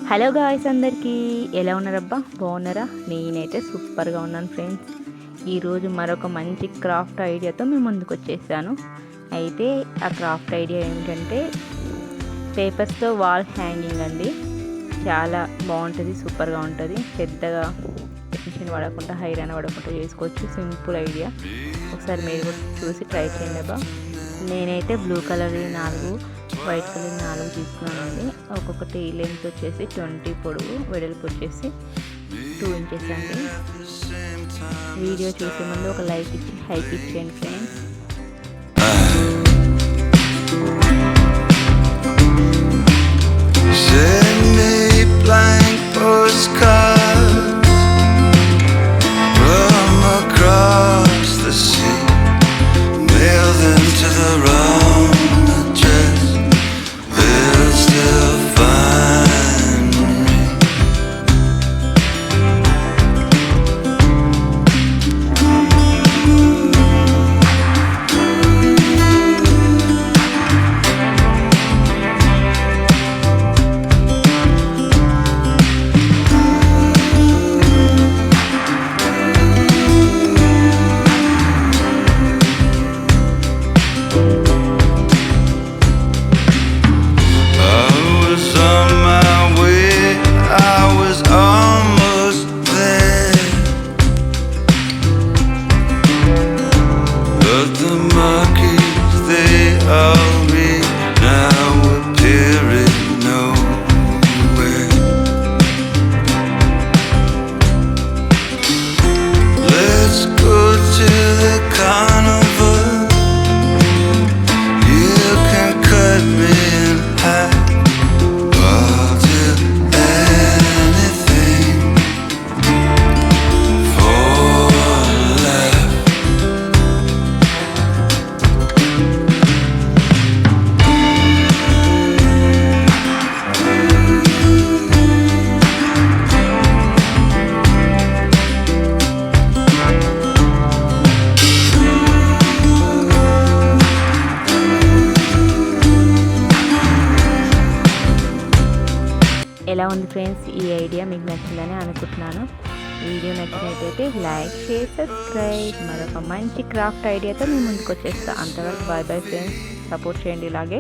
Hello guys, అందరికీ ఎలా ఉన్నారబ్బా? బాగున్నారా? నేనైతే సూపర్గా ఉన్నాను ఫ్రెండ్స్. ఈరోజు మరొక మంచి క్రాఫ్ట్ ఐడియాతో మేము ముందుకు వచ్చేసాను. అయితే ఆ క్రాఫ్ట్ ఐడియా ఏమిటంటే పేపర్స్తో వాల్ హ్యాంగింగ్ అండి. చాలా బాగుంటుంది, సూపర్గా ఉంటుంది. పెద్దగా టెన్షన్ పడకుండా, హైరాణ పడకుండా చేసుకోవచ్చు. Simple idea. ఒకసారి మీరు కూడా చూసి ట్రై చేయండి అబ్బా. నేనైతే బ్లూ కలర్ 4, వైట్ కలర్ 4 తీసుకున్నానండి. ఒక్కొక్కటి లెంత్ వచ్చేసి 20 పొడవు, వెడల్పు వచ్చేసి 2 ఇంచెస్ అండి. వీడియో చూసే ముందు ఒక లైక్ ఇచ్చి హైప్ ఇచ్చేయండి ఫ్రెండ్స్. ఎలా ఉంది ఫ్రెండ్స్? ఈ ఐడియా మీకు నచ్చిందని అనుకుంటున్నాను. వీడియో నచ్చినట్టయితే లైక్, షేర్, సబ్స్క్రైబ్. మరొక మంచి క్రాఫ్ట్ ఐడియాతో మేము ముందుకు వచ్చేస్తాం. అంతవరకు బాయ్ బాయ్ ఫ్రెండ్స్. సపోర్ట్ చేయండి ఇలాగే.